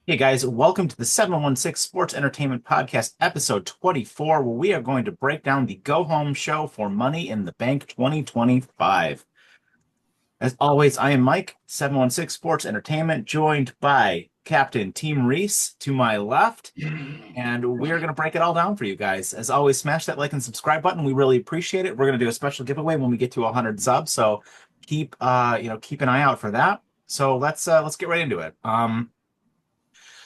Hey guys, welcome to the 716 Sports Entertainment Podcast, episode 24, where we are going to break down the go home show for Money in the Bank 2025. As always, I am Mike, 716 Sports Entertainment, joined by Captain Team Reese to my left, and we are going to break it all down for you guys. As always, smash that like and subscribe button. We really appreciate it. We're going to do a special giveaway when we get to 100 subs, so keep an eye out for that. So let's get right into it.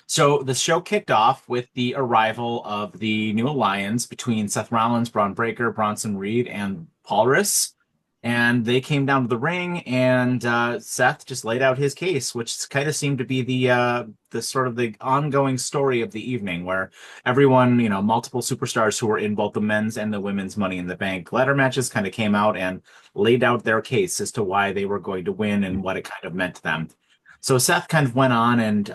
So the show kicked off with the arrival of the new alliance between Seth Rollins, Braun Breaker, Bronson Reed, and Paulus. And they came down to the ring, and Seth just laid out his case, which kind of seemed to be the sort of the ongoing story of the evening, where everyone, multiple superstars who were in both the men's and the women's Money in the Bank ladder matches kind of came out and laid out their case as to why they were going to win and what it kind of meant to them. So Seth kind of went on and,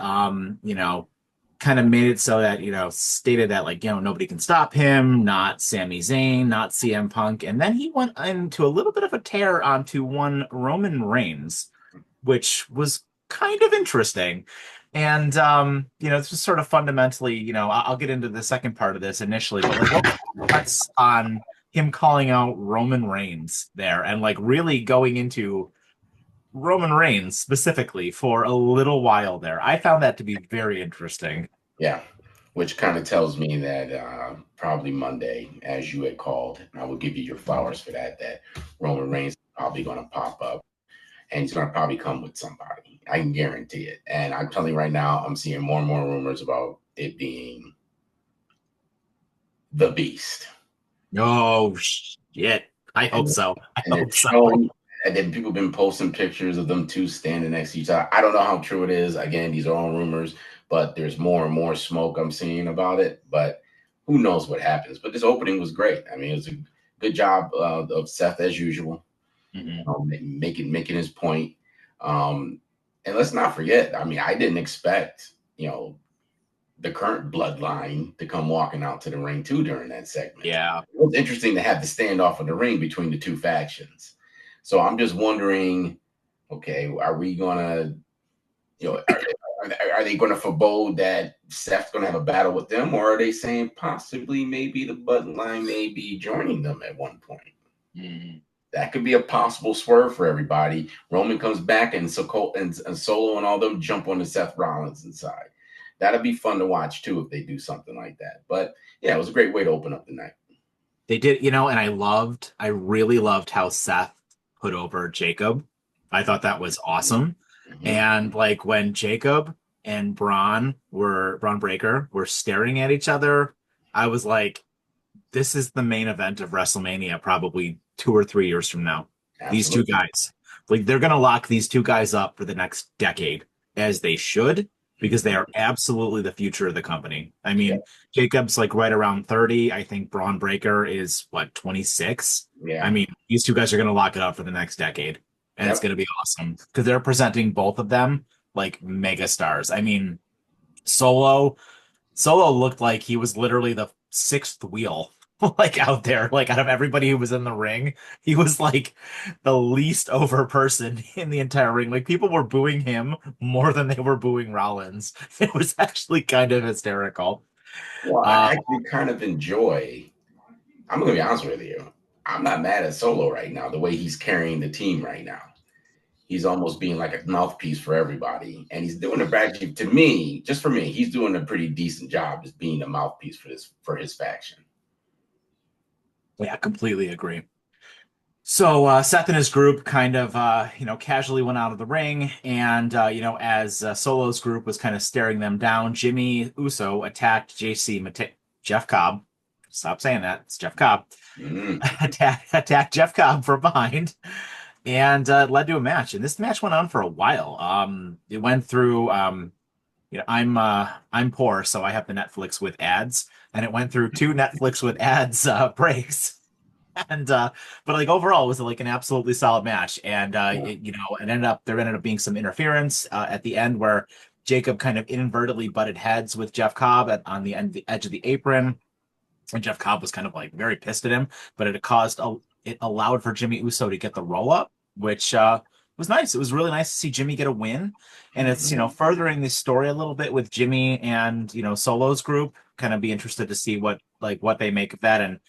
kind of made it so that, stated that, nobody can stop him, not Sami Zayn, not CM Punk. And then he went into a little bit of a tear onto one Roman Reigns, which was kind of interesting. And, it's just sort of fundamentally, I'll get into the second part of this initially, but what thoughts on him calling out Roman Reigns there and really going into Roman Reigns specifically for a little while there. I found that to be very interesting. Yeah, which kind of tells me that probably Monday, as you had called, and I will give you your flowers for that, that Roman Reigns is probably going to pop up and he's going to probably come with somebody. I can guarantee it. And I'm telling you right now, I'm seeing more and more rumors about it being the Beast. Oh, shit. I hope so. I hope so. And then people have been posting pictures of them two standing next to each other. I don't know how true it is. Again, these are all rumors, but there's more and more smoke I'm seeing about it. But who knows what happens? But this opening was great. I mean, it was a good job of Seth as usual, making his point. And let's not forget. I mean, I didn't expect the current bloodline to come walking out to the ring too during that segment. Yeah, it was interesting to have the standoff in the ring between the two factions. So I'm just wondering, okay, are we gonna, are they gonna forebode that Seth's gonna have a battle with them, or are they saying possibly maybe the bloodline may be joining them at one point? Mm-hmm. That could be a possible swerve for everybody. Roman comes back and Solo and all them jump on the Seth Rollins inside. That'd be fun to watch too if they do something like that. But yeah, it was a great way to open up the night. They did, and I really loved how Seth put over Jacob. I thought that was awesome. Mm-hmm. And when Jacob and Braun Breaker were staring at each other, I was like, this is the main event of WrestleMania probably 2 or 3 years from now. Absolutely. These two guys. They're going to lock these two guys up for the next decade, as they should, because they are absolutely the future of the company. I mean, yeah. Jacob's right around 30. I think Braun Breaker is 26. Yeah. I mean, these two guys are going to lock it up for the next decade, and It's going to be awesome because they're presenting both of them like mega stars. I mean, Solo looked like he was literally the sixth wheel. Out there, out of everybody who was in the ring, he was the least over person in the entire ring. People were booing him more than they were booing Rollins. It was actually kind of hysterical. Well, I actually kind of enjoy, I'm going to be honest with you, I'm not mad at Solo right now, the way he's carrying the team right now. He's almost being like a mouthpiece for everybody. And he's doing to me, just for me, he's doing a pretty decent job as being a mouthpiece for his faction. Yeah, completely agree. So Seth and his group kind of, casually went out of the ring. And, as Solo's group was kind of staring them down, Jimmy Uso attacked Jeff Cobb. Stop saying that. It's Jeff Cobb. Attacked Jeff Cobb from behind and led to a match. And this match went on for a while. It went through, I'm poor, so I have the Netflix with ads. And it went through 2 Netflix with ads breaks, and but overall it was an absolutely solid match. And there ended up being some interference at the end where Jacob kind of inadvertently butted heads with Jeff Cobb on the edge of the apron, and Jeff Cobb was kind of very pissed at him. But it allowed for Jimmy Uso to get the roll up, which was nice. It was really nice to see Jimmy get a win, and it's furthering the story a little bit with Jimmy and Solo's group. Kind of be interested to see what they make of that, and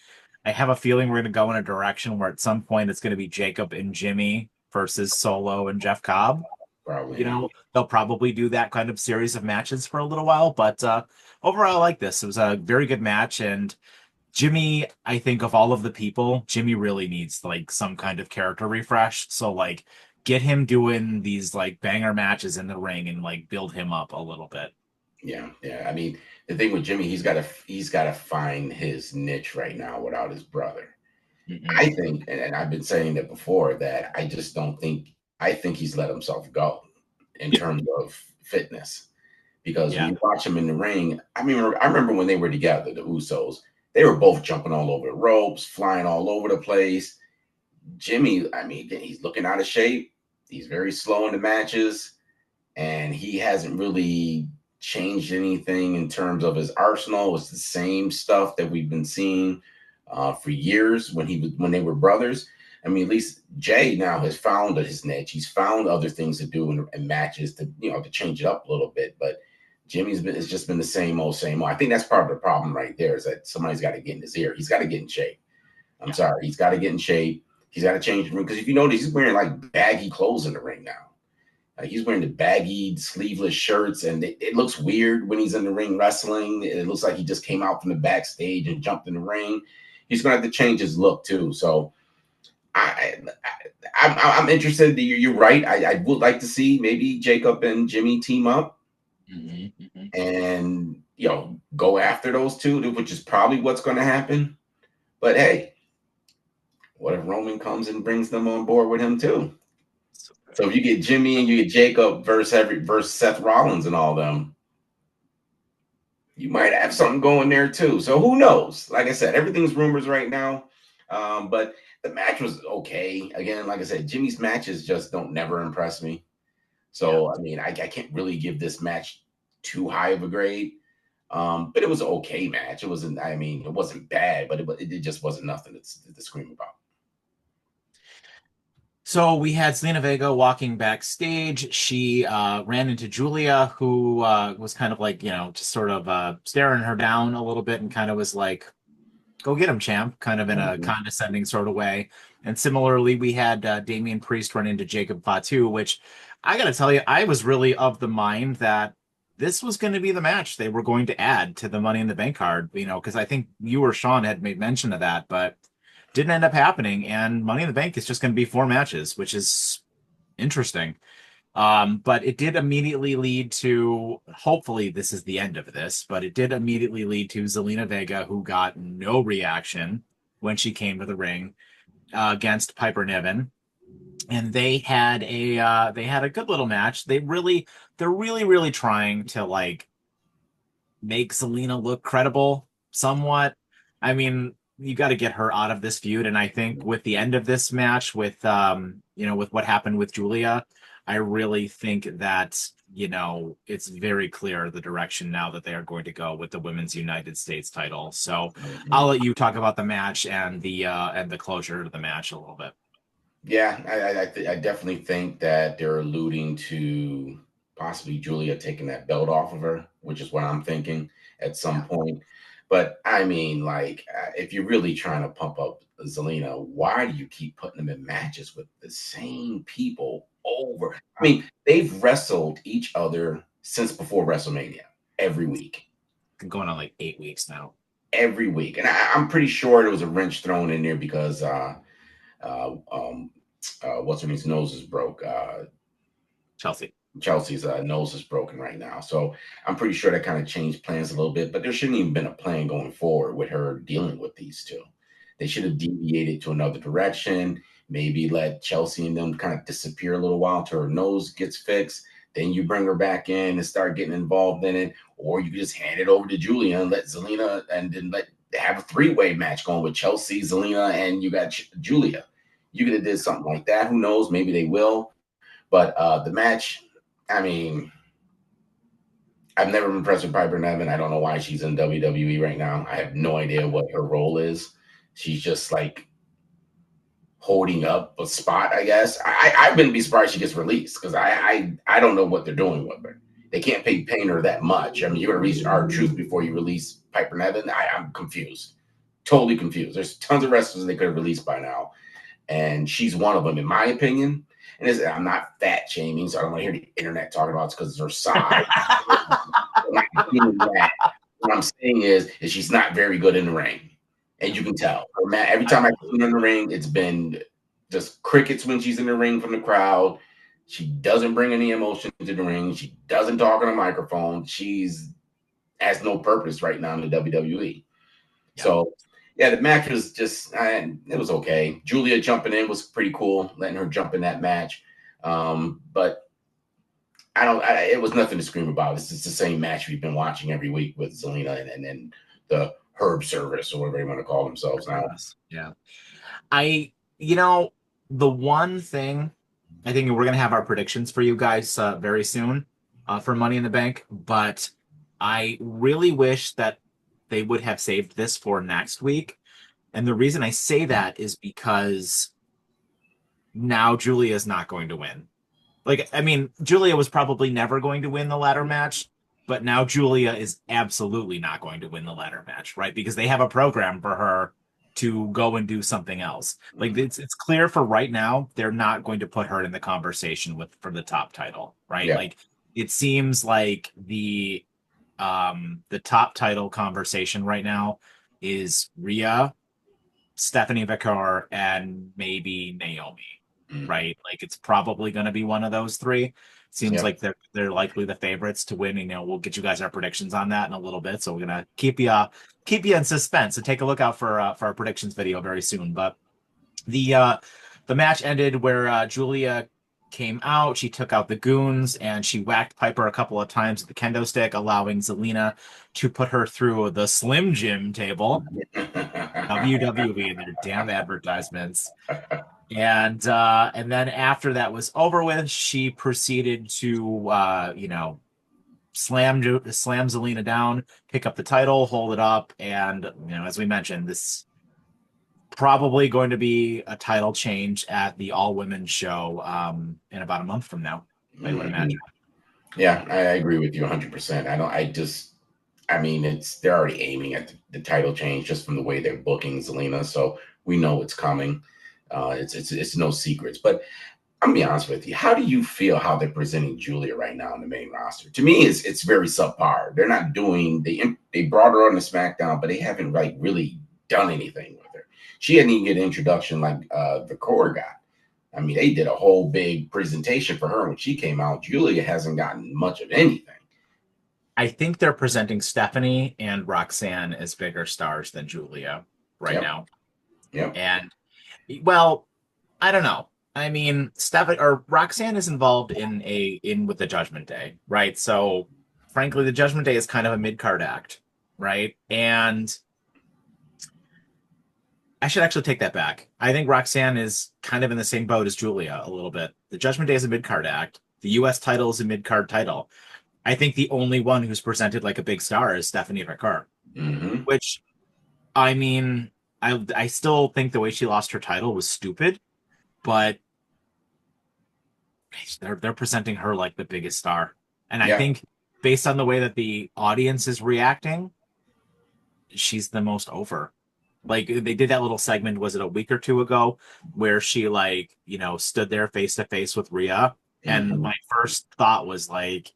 I have a feeling we're going to go in a direction where at some point it's going to be Jacob and Jimmy versus Solo and Jeff Cobb. Probably, yeah. They'll probably do that kind of series of matches for a little while, but overall, I like this. It was a very good match, and Jimmy, I think of all of the people, Jimmy really needs like some kind of character refresh. So like get him doing these like banger matches in the ring and like build him up a little bit. Yeah, yeah. I mean, the thing with Jimmy, he's got to find his niche right now without his brother. Mm-hmm. I think, and I've been saying it before, that I just don't think I think he's let himself go in terms of fitness. Because when Yeah. you watch him in the ring, I remember when they were together, the Usos, they were both jumping all over the ropes, flying all over the place. Jimmy, I mean, he's looking out of shape. He's very slow in the matches, and he hasn't really changed anything in terms of his arsenal. It's the same stuff that we've been seeing for years when they were brothers. I mean, at least Jay now has found his niche. He's found other things to do in matches to change it up a little bit. But it's just been the same old, same old. I think that's part of the problem right there is that somebody's got to get in his ear. He's got to get in shape. I'm sorry, he's got to get in shape. He's got to change the ring because if you notice, he's wearing like baggy clothes in the ring now. Like he's wearing the baggy sleeveless shirts, and it looks weird when he's in the ring wrestling. It looks like he just came out from the backstage and jumped in the ring. He's going to have to change his look too. So I'm interested. You're right. I would like to see maybe Jacob and Jimmy team up Mm-hmm. Mm-hmm. and go after those two, which is probably what's going to happen. But hey, what if Roman comes and brings them on board with him too? So if you get Jimmy and you get Jacob versus Seth Rollins and all them, you might have something going there too. So who knows? Like I said, everything's rumors right now. But the match was okay. Again, like I said, Jimmy's matches just don't never impress me. Yeah. So I mean, I can't really give this match too high of a grade. But it was an okay match. It wasn't. I mean, it wasn't bad, but it just wasn't nothing to scream about. So we had Selena Vega walking backstage. She ran into Julia, who was kind of like, just sort of staring her down a little bit and kind of was like, go get him, champ, kind of in a Mhm. condescending sort of way. And similarly, we had Damian Priest run into Jacob Fatu, which I got to tell you, I was really of the mind that this was going to be the match they were going to add to the Money in the Bank card, because I think you or Sean had made mention of that, but didn't end up happening. And Money in the Bank is just going to be 4 matches, which is interesting. But it did immediately lead to, hopefully this is the end of this, but it did immediately lead to Zelina Vega, who got no reaction when she came to the ring against Piper Niven. And they had a good little match. They're really, really trying to like make Zelina look credible somewhat. I mean, you got to get her out of this feud, and I think with the end of this match, with what happened with Julia, I really think that it's very clear the direction now that they are going to go with the Women's United States title. So I'll Mhm. let you talk about the match and the closure to the match a little bit. Yeah, I definitely think that they're alluding to possibly Julia taking that belt off of her, which is what I'm thinking at some Yeah. point. But I mean, like, if you're really trying to pump up Zelina, why do you keep putting them in matches with the same people over? I mean, they've wrestled each other since before WrestleMania every week, Going on like 8 weeks now. every week, and I'm pretty sure there was a wrench thrown in there because uh, um, what's her name's nose is broke. Chelsea. Chelsea's nose is broken right now. So I'm pretty sure that kind of changed plans a little bit, but there shouldn't even been a plan going forward with her dealing with these two. They should have deviated to another direction, maybe let Chelsea and them kind of disappear a little while until her nose gets fixed. Then you bring her back in and start getting involved in it, or you could just hand it over to Julia and let Zelina and then let have a three-way match going with Chelsea, Zelina, and you got Julia. You could have did something like that. Who knows? Maybe they will. But the match, I mean, I've never been impressed with Piper Niven. I don't know why she's in WWE right now. I have no idea what her role is. She's just like holding up a spot, I guess. I wouldn't be surprised she gets released because I don't know what they're doing with her. They can't pay her that much. I mean, you're gonna release R-Truth before you release Piper Niven. I'm confused, totally confused. There's tons of wrestlers they could have released by now, and she's one of them, in my opinion. And I'm not fat shaming, so I don't want to hear the internet talking about it because it's her size. I'm not doing that. What I'm saying is she's not very good in the ring, and you can tell. Every time I've seen her in the ring, it's been just crickets when she's in the ring from the crowd. She doesn't bring any emotion to the ring. She doesn't talk on a microphone. She's has no purpose right now in the WWE. Yeah. So, yeah, the match was just it was okay. Julia jumping in was pretty cool, letting her jump in that match. But it was nothing to scream about. It's just the same match we've been watching every week with Zelina and then the Herb Service or whatever they want to call themselves now. Yeah. The one thing, I think we're going to have our predictions for you guys very soon for Money in the Bank, but I really wish that they would have saved this for next week. And the reason I say that is because now Julia is not going to win. Like, I mean, Julia was probably never going to win the ladder match, but now Julia is absolutely not going to win the ladder match, right? Because they have a program for her to go and do something else. Like, it's clear for right now, they're not going to put her in the conversation for the top title, right? Yeah. Like, it seems like the top title conversation right now is Rhea, Stephanie Vickers, and maybe Naomi. Right, like it's probably going to be one of those three. Seems like they're likely the favorites to win. We'll get you guys our predictions on that in a little bit. So we're gonna keep you in suspense. So take a look out for our predictions video very soon. But the match ended where Julia came out. She took out the goons and she whacked Piper a couple of times with the kendo stick, allowing Zelina to put her through the Slim Jim table. WWE and their damn advertisements. And then after that was over with, she proceeded to slam Zelina down, pick up the title, hold it up, and as we mentioned, this probably going to be a title change at the all women's show in about a month from now. I would imagine. Yeah, I agree with you 100%. They're already aiming at the title change just from the way they're booking Zelina, so we know it's coming. It's no secrets, but I'm gonna be honest with you. How do you feel how they're presenting Julia right now in the main roster? To me, it's very subpar. They're not doing. They brought her on the SmackDown, but they haven't really done anything with her. She didn't even get an introduction like the core got. I mean, they did a whole big presentation for her when she came out. Julia hasn't gotten much of anything. I think they're presenting Stephanie and Roxanne as bigger stars than Julia right now. Yep. And well, I don't know. I mean, Roxanne is involved in with the Judgment Day, right? So, frankly, the Judgment Day is kind of a mid-card act, right? And I should actually take that back. I think Roxanne is kind of in the same boat as Julia a little bit. The Judgment Day is a mid-card act. The U.S. title is a mid-card title. I think the only one who's presented like a big star is Stephanie Vickers, which, I mean, I still think the way she lost her title was stupid, but they're presenting her like the biggest star. And I think based on the way that the audience is reacting, she's the most over. Like they did that little segment, was it a week or two ago, where she stood there face to face with Rhea. And my first thought was like,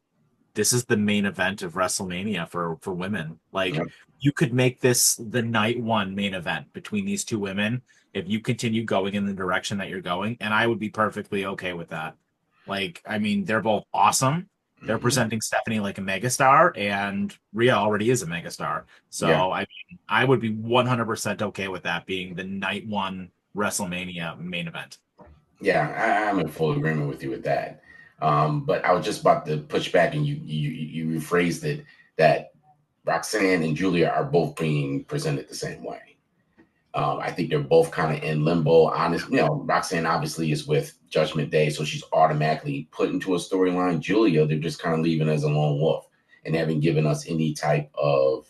this is the main event of WrestleMania for women. Like you could make this the night one main event between these two women if you continue going in the direction that you're going. And I would be perfectly okay with that. Like, I mean, they're both awesome. They're presenting Stephanie like a megastar, and Rhea already is a megastar. So, I mean, I would be 100% okay with that being the night one WrestleMania main event. Yeah, I'm in full agreement with you with that. But I was just about to push back, and you rephrased it that Roxanne and Julia are both being presented the same way. I think they're both kind of in limbo. Roxanne obviously is with Judgment Day, so she's automatically put into a storyline. Julia, they're just kind of leaving as a lone wolf and haven't given us any type of,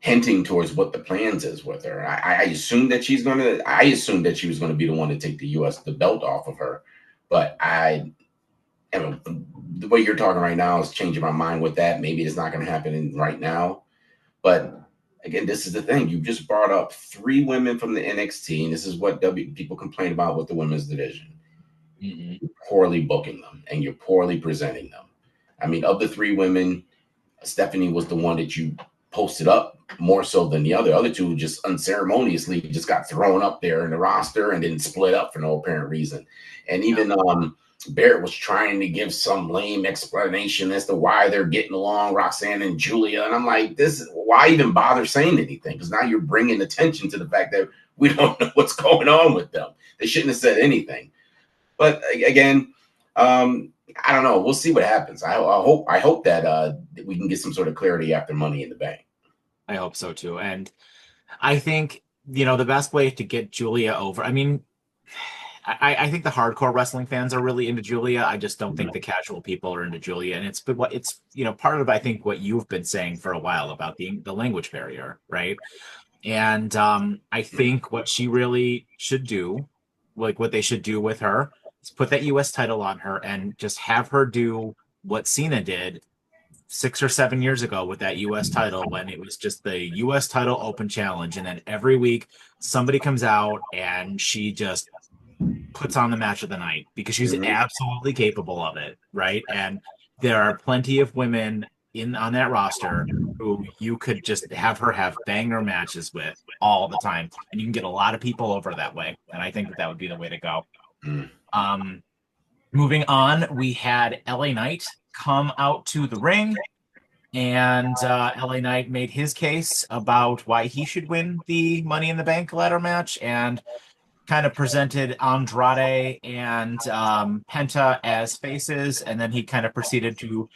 hinting towards what the plans is with her. I assumed that she's gonna. I assumed that she was gonna be the one to take the belt off of her, but the way you're talking right now is changing my mind with that. Maybe it's not going to happen right now, but again, this is the thing. You just brought up three women from the NXT, and this is what people complain about with the women's division. Mm-hmm. You're poorly booking them, and you're poorly presenting them. I mean, of the three women, Stephanie was the one that you posted up more so than the other. Other two just unceremoniously just got thrown up there in the roster and then split up for no apparent reason. And even Barrett was trying to give some lame explanation as to why they're getting along, Roxanne and Julia. And I'm like, why even bother saying anything? Because now you're bringing attention to the fact that we don't know what's going on with them. They shouldn't have said anything. But again, I don't know. We'll see what happens. I hope that we can get some sort of clarity after Money in the Bank. I hope so too. And I think, the best way to get Julia over, I mean, I think the hardcore wrestling fans are really into Julia. I just don't think the casual people are into Julia. And it's part of, I think, what you've been saying for a while about the language barrier, right? And I think what she really should do, like what they should do with her, is put that US title on her and just have her do what Cena did 6 or 7 years ago with that US title, when it was just the US title open challenge. And then every week somebody comes out and she just puts on the match of the night because she's absolutely capable of it, right? And there are plenty of women on that roster who you could just have her have banger matches with all the time, and you can get a lot of people over that way. And I think that would be the way to go. Um, Moving on, we had LA Knight come out to the ring, and LA Knight made his case about why he should win the Money in the Bank ladder match, and kind of presented Andrade and Penta as faces, and then he kind of proceeded to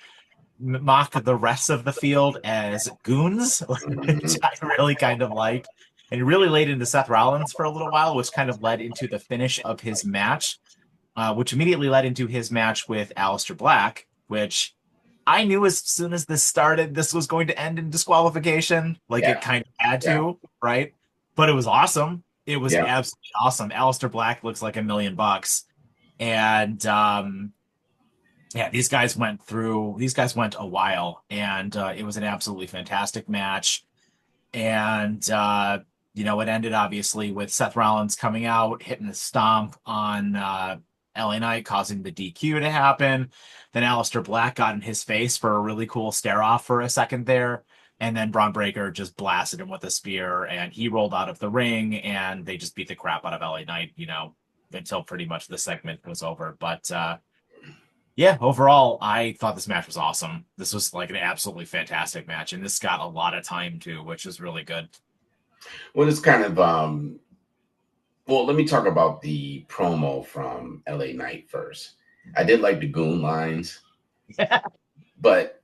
mock the rest of the field as goons, which I really kind of liked. And he really laid into Seth Rollins for a little while, which kind of led into the finish of his match, which immediately led into his match with Aleister Black, which I knew as soon as this started, this was going to end in disqualification. Like it kind of had to, right? But it was awesome. It was absolutely awesome. Aleister Black looks like $1,000,000. And these guys went a while, and it was an absolutely fantastic match. And it ended obviously with Seth Rollins coming out, hitting the stomp on LA Knight, causing the DQ to happen. Then Aleister Black got in his face for a really cool stare off for a second there. And then Braun Breaker just blasted him with a spear, and he rolled out of the ring, and they just beat the crap out of LA Knight, until pretty much the segment was over. But overall, I thought this match was awesome. This was like an absolutely fantastic match, and this got a lot of time too, which is really good. Well, it's kind of well, let me talk about the promo from LA Knight first. I did like the goon lines, but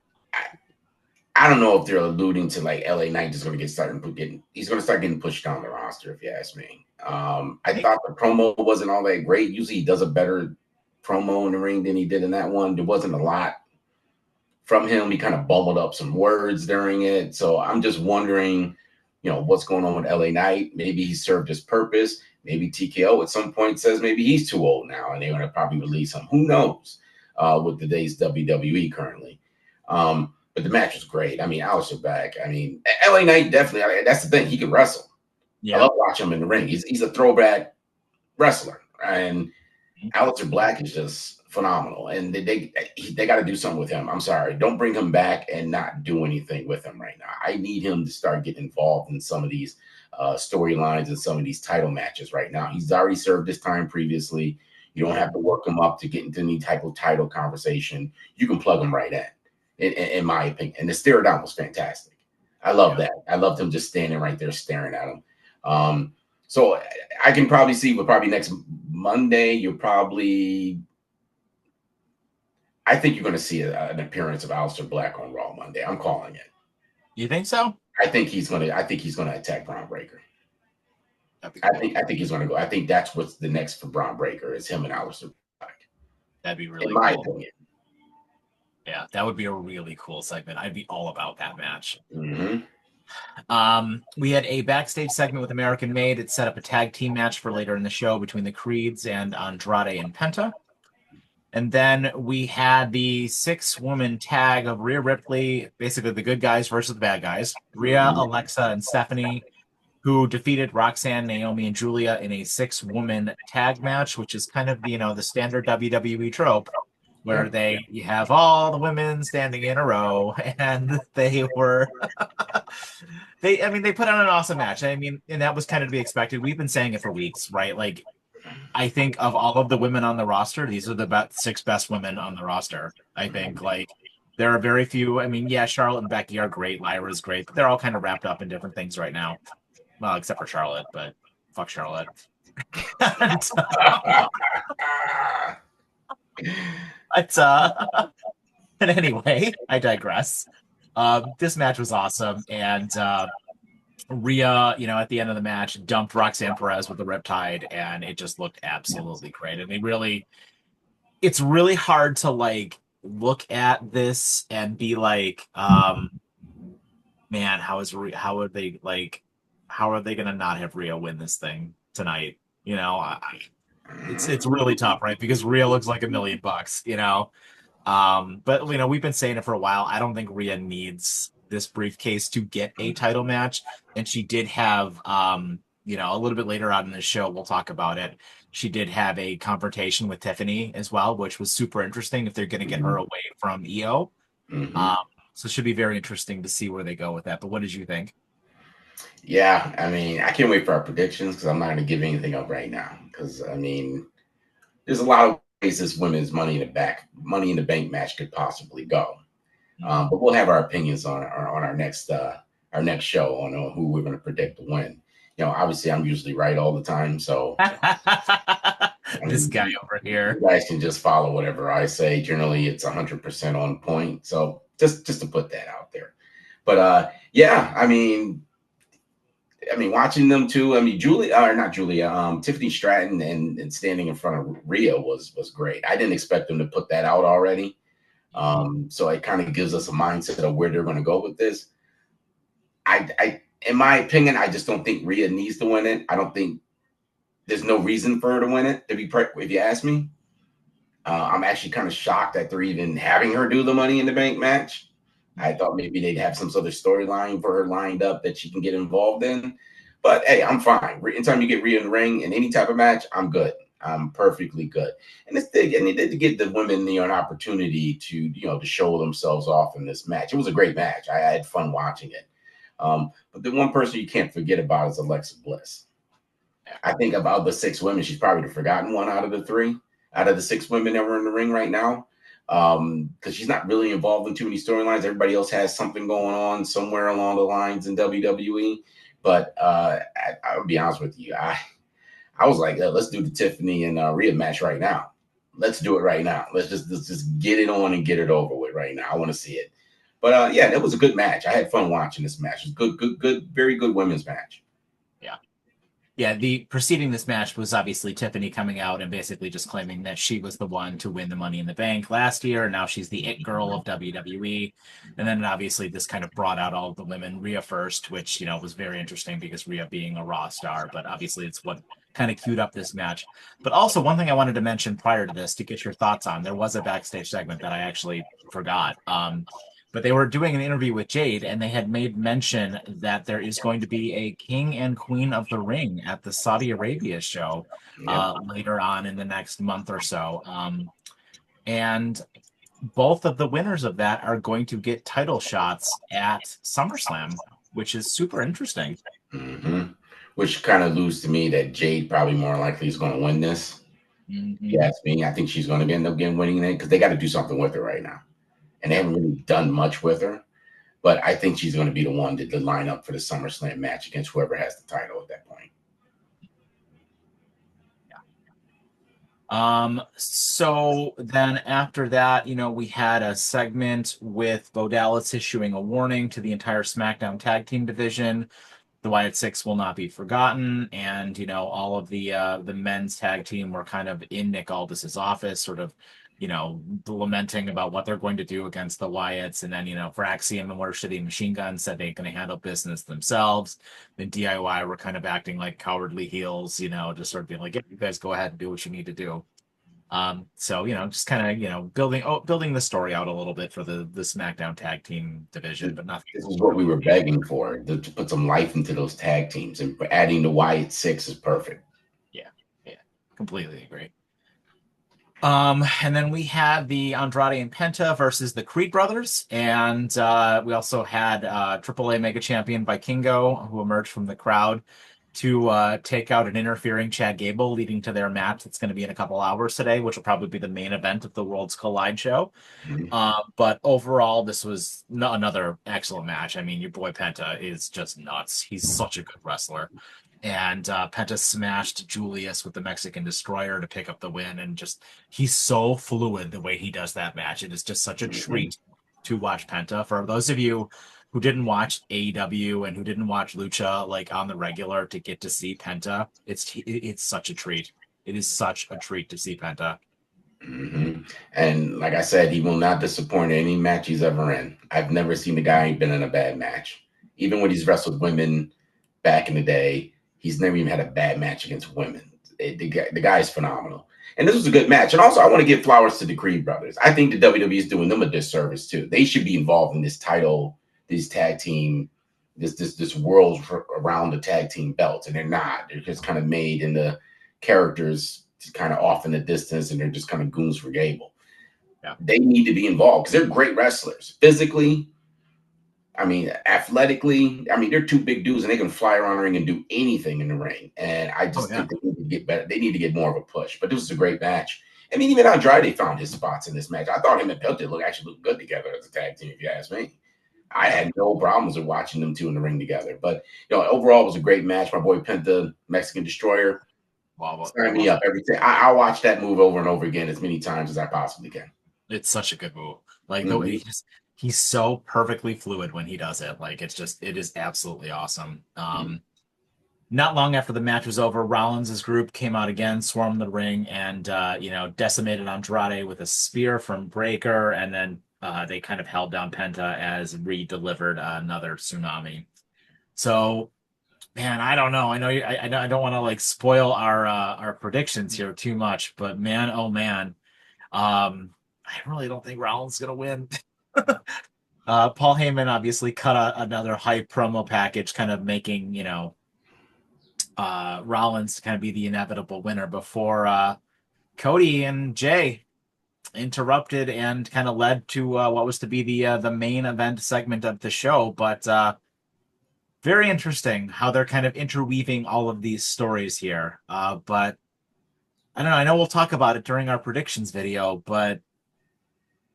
I don't know if they're alluding to like LA Knight is going to he's going to start getting pushed down the roster, if you ask me. I thought the promo wasn't all that great. Usually he does a better promo in the ring than he did in that one. There wasn't a lot from him. He kind of bubbled up some words during it. So I'm just wondering, what's going on with LA Knight. Maybe he served his purpose. Maybe TKO at some point says maybe he's too old now and they're going to probably release him. Who knows with today's WWE currently. But the match was great. I mean, Aleister Black. I mean, LA Knight definitely. That's the thing. He can wrestle. Yeah. I love watching him in the ring. He's a throwback wrestler. And Aleister Black is just phenomenal. And they got to do something with him. I'm sorry. Don't bring him back and not do anything with him right now. I need him to start getting involved in some of these storylines and some of these title matches right now. He's already served his time previously. You don't have to work him up to get into any type of title conversation. You can plug him right in my opinion. And the stare down was fantastic. I love that. I loved him just standing right there staring at him. So I can probably see next Monday, I think you're going to see an appearance of Aleister Black on Raw Monday. I'm calling it. You think so? I think he's going to attack Braun Breaker. I think he's going to go. I think that's what's the next for Braun Breaker is him and Aleister Black. That'd be really cool. In my opinion. Yeah, that would be a really cool segment. I'd be all about that match. Mm-hmm. We had a backstage segment with American Made. It set up a tag team match for later in the show between the Creeds and Andrade and Penta. And then we had the 6-woman tag of Rhea Ripley, basically the good guys versus the bad guys. Rhea, Alexa, and Stephanie, who defeated Roxanne, Naomi, and Julia in a 6-woman tag match, which is kind of the standard WWE trope where Yeah. you have all the women standing in a row, and they put on an awesome match. I mean, and that was kind of to be expected. We've been saying it for weeks, right? Like, I think of all of the women on the roster, these are the 6 best women on the roster. I think like there are very few. I mean, yeah, Charlotte and Becky are great. Lyra's great, but they're all kind of wrapped up in different things right now. Well, except for Charlotte, but fuck Charlotte. and, but, and anyway, I digress. This match was awesome, and Rhea, at the end of the match, dumped Roxanne Perez with the Riptide, and it just looked absolutely great. And it's really hard to like look at this and be like, man, how are they gonna not have Rhea win this thing tonight? It's really tough, right? Because Rhea looks like $1 million. But we've been saying it for a while. I don't think Rhea needs this briefcase to get a title match. And she did have a little bit later on in the show, we'll talk about it. She did have a confrontation with Tiffany as well, which was super interesting if they're going to get her away from EO. Mm-hmm. So it should be very interesting to see where they go with that. But what did you think? Yeah, I mean, I can't wait for our predictions because I'm not going to give anything up right now. Because I mean, there's a lot of ways this women's Money in the Bank match could possibly go. But we'll have our opinions on our next show on who we're going to predict to win. Obviously, I'm usually right all the time, so This guy over you here. guys can just follow whatever I say. Generally, it's 100% on point. So just to put that out there. But yeah, I mean, watching them too. I mean, not Julia, Tiffany Stratton and standing in front of Rhea was great. I didn't expect them to put that out already. So it kind of gives us a mindset of where they're going to go with this. In my opinion, I just don't think Rhea needs to win it. I don't think there's no reason for her to win it. If you ask me, I'm actually kind of shocked that they're even having her do the Money in the Bank match. I thought maybe they'd have some sort of storyline for her lined up that she can get involved in. But hey, I'm fine. Anytime you get Rhea in the ring in any type of match, I'm good. I'm perfectly good. And they did to give the women an opportunity to show themselves off in this match. It was a great match. I had fun watching it. But the one person you can't forget about is Alexa Bliss. I think about the 6 women, she's probably the forgotten one out of the 6 women that were in the ring right now. Because she's not really involved in too many storylines. Everybody else has something going on somewhere along the lines in WWE. But I'll be honest with you, I was like, let's do the Tiffany and Rhea match right now. Let's do it right now. Let's just get it on and get it over with right now. I want to see it. But yeah, it was a good match. I had fun watching this match. It was good, very good women's match. Yeah. Yeah, the preceding this match was obviously Tiffany coming out and basically just claiming that she was the one to win the Money in the Bank last year, and now she's the it girl of WWE. And then obviously this kind of brought out all of the women, Rhea first, which was very interesting because Rhea being a Raw star, but obviously it's what kind of queued up this match. But also one thing I wanted to mention prior to this to get your thoughts on, there was a backstage segment that I actually forgot. But they were doing an interview with Jade, and they had made mention that there is going to be a King and Queen of the Ring at the Saudi Arabia show Yep. later on in the next month or so. And both of the winners of that are going to get title shots at SummerSlam, which is super interesting. Mm-hmm. Which kind of alludes to me that Jade probably more likely is going to win this. Mm-hmm. You ask me, I think she's going to end up winning it because they got to do something with her right now. And they haven't really done much with her. But I think she's going to be the one to line up for the SummerSlam match against whoever has the title at that point. So then after that, we had a segment with Bo Dallas issuing a warning to the entire SmackDown tag team division. The Wyatt Six will not be forgotten, and all of the men's tag team were kind of in Nick Aldis's office, sort of lamenting about what they're going to do against the Wyatts. And then, Fraxium and Motor City Machine Guns said they ain't going to handle business themselves. Then DIY were kind of acting like cowardly heels, just sort of being like, yeah, you guys go ahead and do what you need to do. So, just kind of, building the story out a little bit for the SmackDown tag team division, but nothing This is what we really were major. begging for to put some life into those tag teams, and adding the Wyatt Six is perfect. Yeah, yeah, completely agree. And then we had the Andrade and Penta versus the Creed brothers, and we also had AAA Mega Champion Vikingo, who emerged from the crowd to take out an interfering Chad Gable, leading to their match that's going to be in a couple hours today, which will probably be the main event of the Worlds Collide show. Mhm. But overall, this was another excellent match. I mean, your boy Penta is just nuts. He's such a good wrestler. And Penta smashed Julius with the Mexican Destroyer to pick up the win. And just, he's so fluid the way he does that match. It is just such a Mhm. treat to watch Penta. For those of you who didn't watch AEW and who didn't watch Lucha like on the regular to get to see Penta, it's such a treat. It is such a treat to see Penta. Hmm. And like I said, he will not disappoint in any match he's ever in. I've never seen a guy been in a bad match. Even when he's wrestled women back in the day, he's never even had a bad match against women. The guy is phenomenal. And this was a good match. And also, I want to give flowers to the Creed brothers. I think the WWE is doing them a disservice too. They should be involved in this title, this tag team, this world around the tag team belts, and they're not. They're just kind of made in the characters kind of off in the distance, and they're just kind of goons for Gable. Yeah. They need to be involved because they're great wrestlers. Physically, I mean, athletically, I mean, they're two big dudes and they can fly around the ring and do anything in the ring. And I Oh just yeah. think they need to get better. They need to get more of a push. But this was a great match. I mean, even Andrade found his spots in this match. I thought him and Pelt actually look good together as a tag team, if you ask me. I Yeah. had no problems with watching them two in the ring together. But overall, it was a great match. My boy Penta, Mexican Destroyer, I sign me love up it. every time. I'll watch that move over and over again as many times as I possibly can. It's such a good move. Like the way Mm-hmm. he's so perfectly fluid when he does it. Like it is absolutely awesome. Not long after the match was over, Rollins' group came out again, swarmed the ring, and decimated Andrade with a spear from Breaker, and then they kind of held down Penta as Reed delivered another tsunami. So, man, I don't know. I know I don't want to like spoil our predictions here too much, but man, oh man, I really don't think Rollins is gonna win. Paul Heyman obviously cut another hype promo package, kind of making Rollins kind of be the inevitable winner before Cody and Jay interrupted and kind of led to what was to be the main event segment of the show. But very interesting how they're kind of interweaving all of these stories here. But I don't know. I know we'll talk about it during our predictions video, but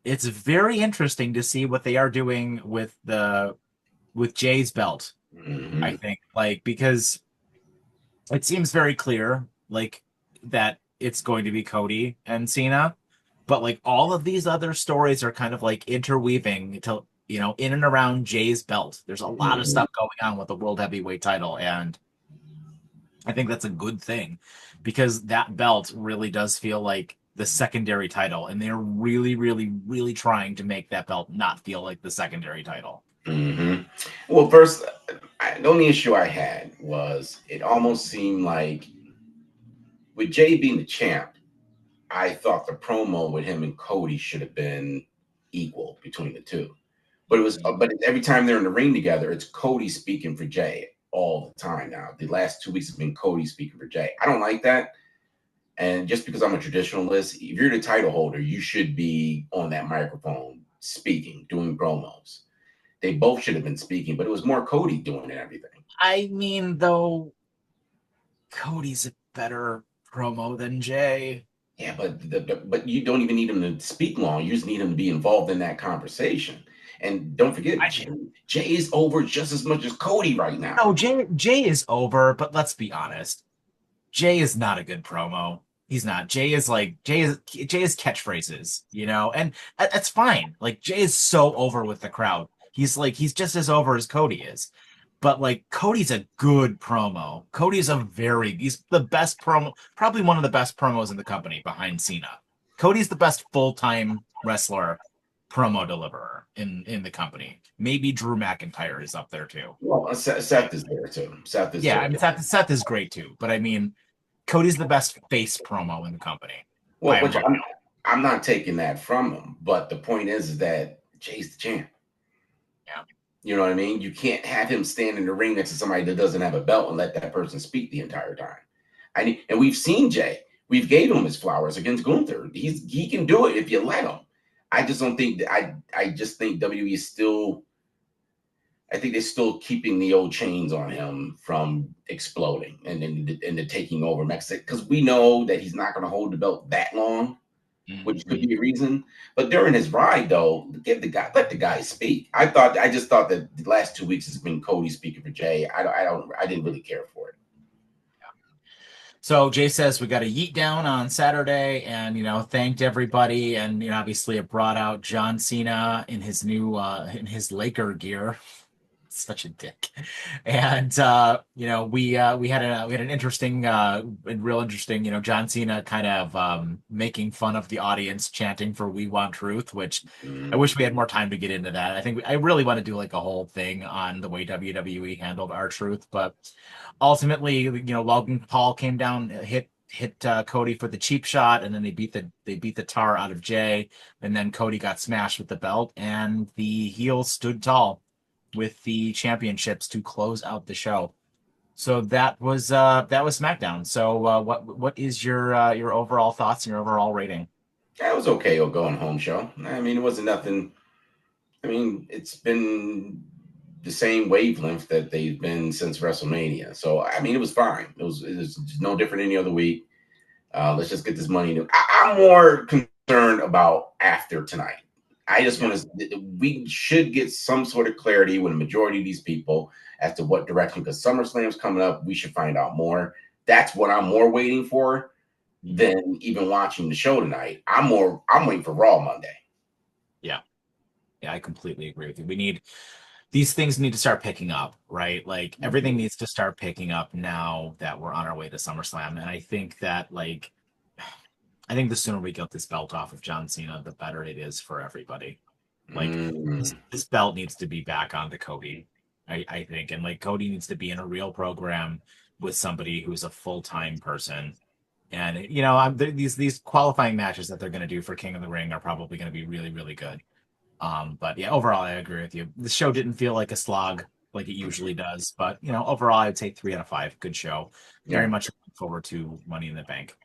it's very interesting to see what they are doing with Jay's belt. I Mm-hmm. think because it seems very clear like that it's going to be Cody and Cena, but like all of these other stories are kind of like interweaving to in and around Jay's belt. There's a lot of Mm-hmm. stuff going on with the world heavyweight title, and I think that's a good thing because that belt really does feel like the secondary title, and they're really, really, really trying to make that belt not feel like the secondary title. Mm-hmm. Well, first, the only issue I had was it almost seemed like with Jay being the champ, I thought the promo with him and Cody should have been equal between the two. But it was, but every time they're in the ring together, it's Cody speaking for Jay all the time now. The last 2 weeks have been Cody speaking for Jay. I don't like that. And just because I'm a traditionalist, if you're the title holder, you should be on that microphone speaking, doing promos. They both should have been speaking, but it was more Cody doing everything. I mean, though, Cody's a better promo than Jay. Yeah, but you don't even need him to speak long. You just need him to be involved in that conversation. And don't forget, I Jay is over just as much as Cody right now. No, Jay is over, but let's be honest. Jay is not a good promo. He's not. Jay is catchphrases, and that's fine. Like Jay is so over with the crowd. He's just as over as Cody is. But like Cody's a good promo. He's the best promo, probably one of the best promos in the company behind Cena. Cody's the best full-time wrestler promo deliverer in the company. Maybe Drew McIntyre is up there too. Well, Seth is there too. Seth is Yeah, there. I mean Seth is great too, but I mean Cody's the best face promo in the company by Well, a which margin. I'm not taking that from him, but the point is that Jay's the champ. Yeah. You know what I mean? You can't have him stand in the ring next to somebody that doesn't have a belt and let that person speak the entire time. And we've seen Jay. We've gave him his flowers against Gunther. He can do it if you let him. I just don't think that I just think WWE is still. I think they're still keeping the old chains on him from exploding and the taking over Mexico, because we know that he's not going to hold the belt that long, which could be a reason. But during his ride, though, let the guy speak. I just thought that the last 2 weeks has been Cody speaking for Jay. I didn't really care for it. So Jay says we got a yeet down on Saturday, and thanked everybody, and obviously it brought out John Cena in his new in his Laker gear. Such a dick. And we had an interesting real interesting, John Cena kind of making fun of the audience chanting for "We Want Truth," which I wish we had more time to get into that. I really want to do like a whole thing on the way WWE handled our truth, but ultimately, Logan Paul came down, hit Cody for the cheap shot, and then they beat the tar out of Jay, and then Cody got smashed with the belt, and the heels stood tall with the championships to close out the show. So that was SmackDown. So what is your overall thoughts and your overall rating? That was okay. Going home show. I mean, it wasn't nothing. I mean, it's been the same wavelength that they've been since WrestleMania. So I mean, it was fine. It was no different any other week. Let's just get this money. I'm more concerned about after tonight. I just want to. We should get some sort of clarity with a majority of these people as to what direction. Because SummerSlam's coming up, we should find out more. That's what I'm more waiting for than even watching the show tonight. I'm waiting for Raw Monday. Yeah, I completely agree with you. These things need to start picking up, right? Like everything needs to start picking up now that we're on our way to SummerSlam. And I think that the sooner we get this belt off of John Cena, the better it is for everybody. Like this belt needs to be back on the Cody, I think. And like Cody needs to be in a real program with somebody who's a full-time person. And these qualifying matches that they're going to do for King of the Ring are probably going to be really, really good. But yeah, overall, I agree with you. The show didn't feel like a slog like it usually does, but overall, I'd say 3 out of 5. Good show. Very much looking forward to Money in the Bank.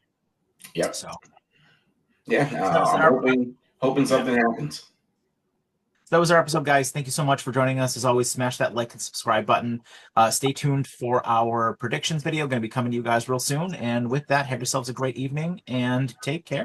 Yep. So yeah, I'm hoping something happens. That was our episode, guys. Thank you so much for joining us. As always, smash that like and subscribe button. Stay tuned for our predictions video. Going to be coming to you guys real soon. And with that, have yourselves a great evening and take care.